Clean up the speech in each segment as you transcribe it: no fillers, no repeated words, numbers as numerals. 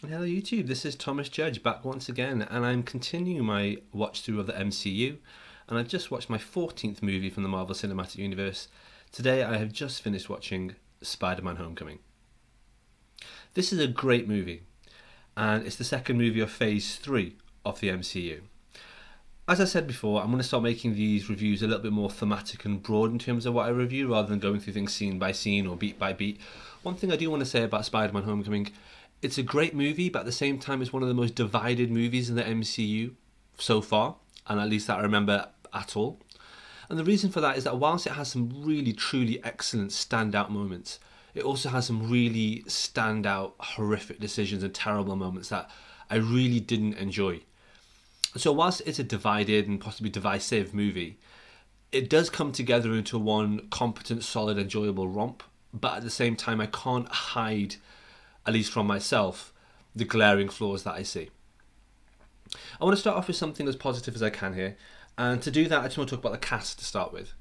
Hello YouTube, this is Thomas Judge back once again, and I'm continuing my watch through of the MCU, and I've just watched my 14th movie from the Marvel Cinematic Universe. Today I have just finished watching Spider-Man Homecoming. This is a great movie, and it's the second movie of Phase 3 of the MCU. As I said before, I'm going to start making these reviews a little bit more thematic and broad in terms of what I review, rather than going through things scene by scene or beat by beat. One thing I do want to say about Spider-Man Homecoming: it's a great movie, but at the same time it's one of the most divided movies in the MCU so far, and at least that I remember at all. And the reason for that is that whilst it has some really truly excellent standout moments, it also has some really standout horrific decisions and terrible moments that I really didn't enjoy. So whilst it's a divided and possibly divisive movie, it does come together into one competent, solid, enjoyable romp, but at the same time I can't hide, at least from myself, the glaring flaws that I see. I want to start off with something as positive as I can here, and to do that I just want to talk about the cast to start with.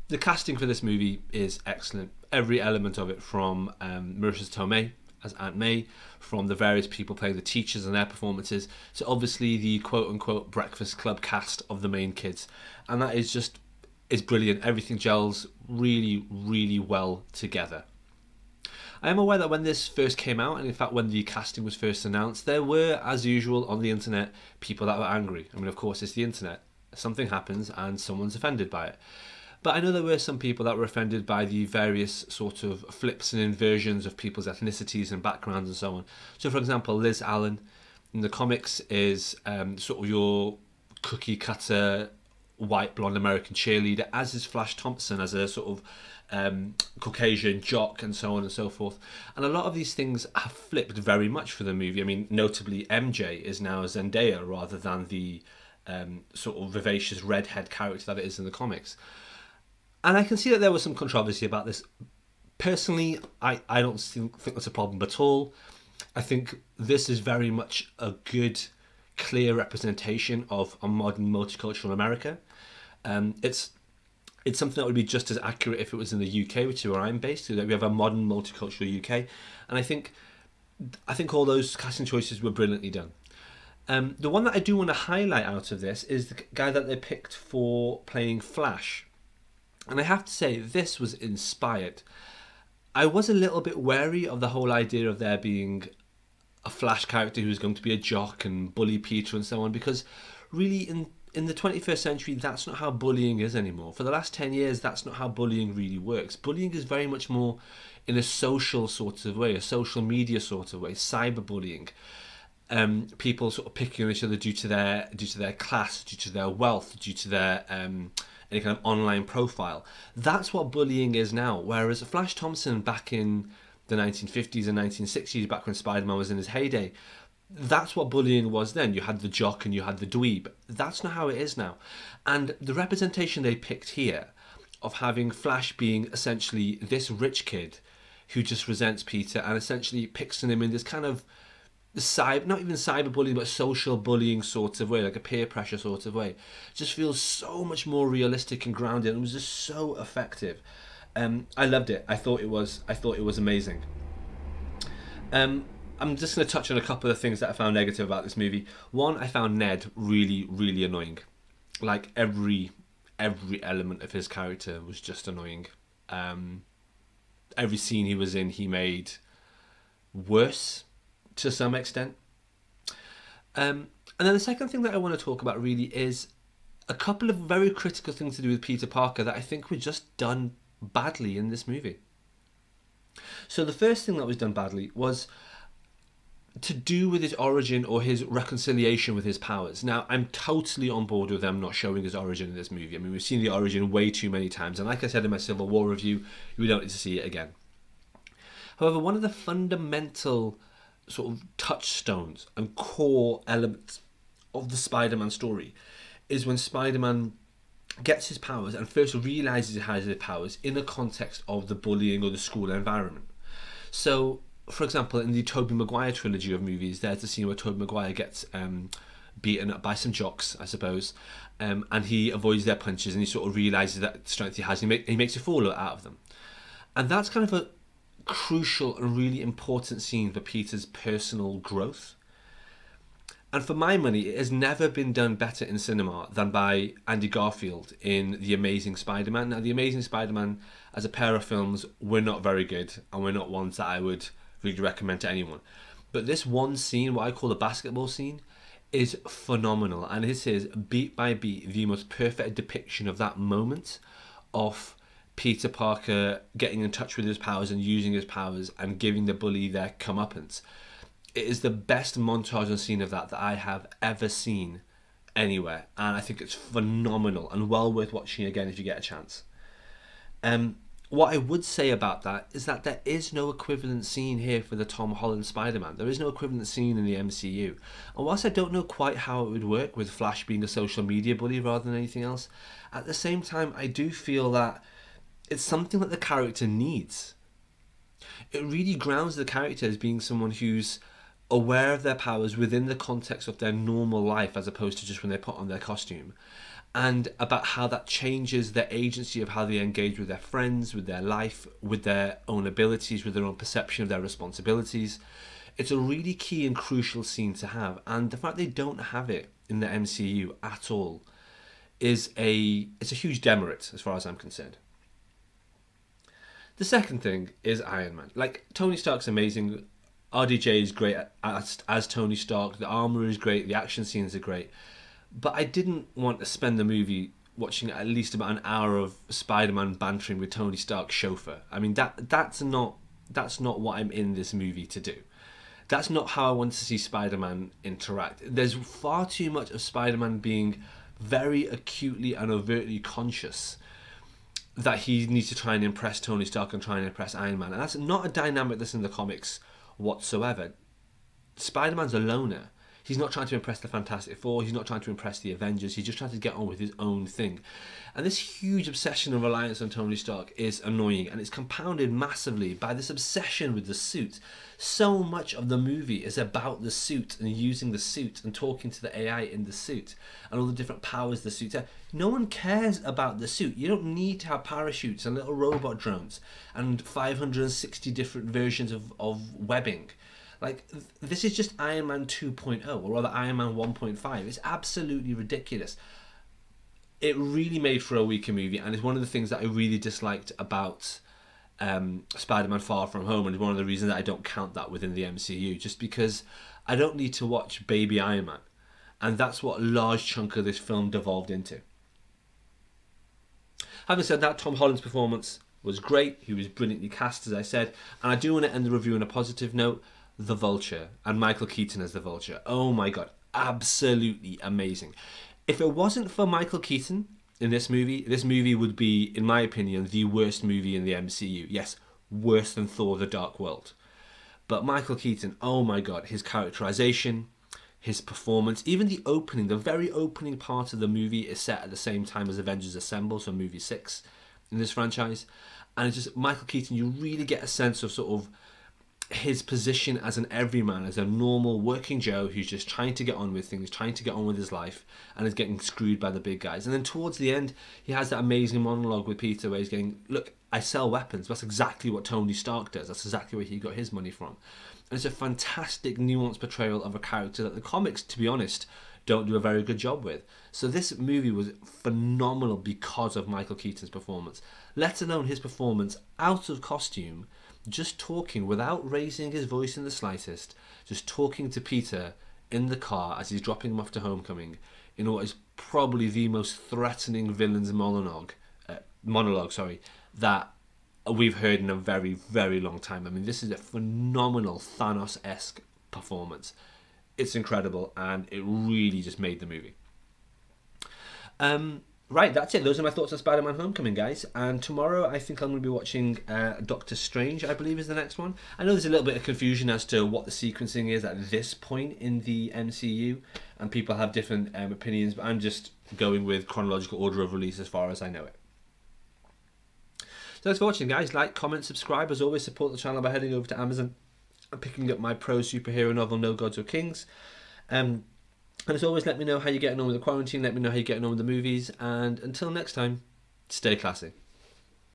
The casting for this movie is excellent. Every element of it, from Marissa Tomei as Aunt May, from the various people playing the teachers and their performances, to obviously the quote-unquote Breakfast Club cast of the main kids, and that is brilliant. Everything gels really, really well together. I am aware that when this first came out, and in fact when the casting was first announced, there were, as usual on the internet, people that were angry. I mean, of course, it's the internet. Something happens and someone's offended by it. But I know there were some people that were offended by the various sort of flips and inversions of people's ethnicities and backgrounds and so on. So, for example, Liz Allen in the comics is sort of your cookie cutter white blonde American cheerleader, as is Flash Thompson as a sort of Caucasian jock and so on and so forth. And a lot of these things have flipped very much for the movie. I mean, notably MJ is now Zendaya rather than the sort of vivacious redhead character that it is in the comics. And I can see that there was some controversy about this. Personally, I don't think that's a problem at all. I think this is very much a good, clear representation of a modern multicultural America. It's something that would be just as accurate if it was in the UK, which is where I'm based. So that we have a modern multicultural UK, and I think all those casting choices were brilliantly done. The one that I do want to highlight out of this is the guy that they picked for playing Flash, and I have to say this was inspired. I was a little bit wary of the whole idea of there being a Flash character who was going to be a jock and bully Peter and so on, because really in the 21st century, that's not how bullying is anymore. For the last 10 years, that's not how bullying really works. Bullying is very much more in a social sort of way, a social media sort of way, cyberbullying. People sort of picking on each other due to their class, due to their wealth, due to their any kind of online profile. That's what bullying is now. Whereas Flash Thompson back in the 1950s and 1960s, back when Spider-Man was in his heyday, that's what bullying was then. You had the jock and you had the dweeb. That's not how it is now. And the representation they picked here of having Flash being essentially this rich kid who just resents Peter and essentially picks on him in this kind of not even cyberbullying, but social bullying sort of way, like a peer pressure sort of way, just feels so much more realistic and grounded, and it was just so effective. I loved it. I thought it was amazing. I'm just going to touch on a couple of things that I found negative about this movie. One, I found Ned really, really annoying. Like every element of his character was just annoying. Every scene he was in, he made worse to some extent. And then the second thing that I want to talk about really is a couple of very critical things to do with Peter Parker that I think were just done badly in this movie. So the first thing that was done badly was to do with his origin or his reconciliation with his powers. Now, I'm totally on board with them not showing his origin in this movie. I mean, we've seen the origin way too many times, and like I said in my Civil War review, we don't need to see it again. However, one of the fundamental sort of touchstones and core elements of the Spider-Man story is when Spider-Man gets his powers and first realises he has his powers in the context of the bullying or the school environment. So, for example, in the Tobey Maguire trilogy of movies, there's a scene where Tobey Maguire gets beaten up by some jocks, I suppose, and he avoids their punches and he sort of realises that strength he has, and he makes a fool out of them. And that's kind of a crucial and really important scene for Peter's personal growth. And for my money, it has never been done better in cinema than by Andy Garfield in The Amazing Spider-Man. Now, The Amazing Spider-Man, as a pair of films, were not very good, and were not ones that I would really recommend to anyone. But this one scene, what I call the basketball scene, is phenomenal. And this is, beat by beat, the most perfect depiction of that moment of Peter Parker getting in touch with his powers and using his powers and giving the bully their comeuppance. It is the best montage and scene of that I have ever seen anywhere, and I think it's phenomenal and well worth watching again if you get a chance. What I would say about that is that there is no equivalent scene here for the Tom Holland Spider-Man. There is no equivalent scene in the MCU. And whilst I don't know quite how it would work with Flash being a social media bully rather than anything else, at the same time I do feel that it's something that the character needs. It really grounds the character as being someone who's aware of their powers within the context of their normal life as opposed to just when they put on their costume, and about how that changes their agency of how they engage with their friends, with their life, with their own abilities, with their own perception of their responsibilities. It's a really key and crucial scene to have, and the fact they don't have it in the MCU at all is it's a huge demerit as far as I'm concerned. The second thing is Iron Man. Like, Tony Stark's amazing. RDJ is great as Tony Stark. The armor is great. The action scenes are great. But I didn't want to spend the movie watching at least about an hour of Spider-Man bantering with Tony Stark's chauffeur. I mean, that's not what I'm in this movie to do. That's not how I want to see Spider-Man interact. There's far too much of Spider-Man being very acutely and overtly conscious that he needs to try and impress Tony Stark and try and impress Iron Man. And that's not a dynamic that's in the comics whatsoever. Spider-Man's a loner. He's not trying to impress the Fantastic Four. He's not trying to impress the Avengers. He's just trying to get on with his own thing. And this huge obsession and reliance on Tony Stark is annoying, and it's compounded massively by this obsession with the suit. So much of the movie is about the suit and using the suit and talking to the AI in the suit and all the different powers the suit has. No one cares about the suit. You don't need to have parachutes and little robot drones and 560 different versions of webbing. Like, this is just Iron Man 2.0, or rather Iron Man 1.5. It's absolutely ridiculous. It really made for a weaker movie, and it's one of the things that I really disliked about Spider-Man Far From Home, and it's one of the reasons that I don't count that within the MCU, just because I don't need to watch Baby Iron Man, and that's what a large chunk of this film devolved into. Having said that, Tom Holland's performance was great. He was brilliantly cast, as I said, and I do want to end the review on a positive note. The Vulture, and Michael Keaton as the Vulture. Oh my god, absolutely amazing. If it wasn't for Michael Keaton in this movie would be, in my opinion, the worst movie in the MCU. Yes, worse than Thor: The Dark World. But Michael Keaton, oh my god, his characterization, his performance, even the opening, the very opening part of the movie is set at the same time as Avengers Assemble, so movie 6 in this franchise. And it's just, Michael Keaton, you really get a sense of sort of his position as an everyman, as a normal working Joe who's just trying to get on with things, trying to get on with his life, and is getting screwed by the big guys. And then towards the end, he has that amazing monologue with Peter where he's going, look, I sell weapons. That's exactly what Tony Stark does. That's exactly where he got his money from. And it's a fantastic, nuanced portrayal of a character that the comics, to be honest, don't do a very good job with. So this movie was phenomenal because of Michael Keaton's performance, let alone his performance out of costume, just talking without raising his voice in the slightest, just talking to Peter in the car as he's dropping him off to Homecoming in what is probably the most threatening villain's monologue that we've heard in a very, very long time. I mean, this is a phenomenal Thanos-esque performance. It's incredible, and it really just made the movie. Right, that's it. Those are my thoughts on Spider-Man Homecoming, guys. And tomorrow I think I'm going to be watching Doctor Strange, I believe is the next one. I know there's a little bit of confusion as to what the sequencing is at this point in the MCU, and people have different opinions, but I'm just going with chronological order of release as far as I know it. So thanks for watching, guys. Like, comment, subscribe. As always, support the channel by heading over to Amazon and picking up my pro superhero novel, No Gods or Kings. And as always, let me know how you're getting on with the quarantine. Let me know how you're getting on with the movies. And until next time, stay classy.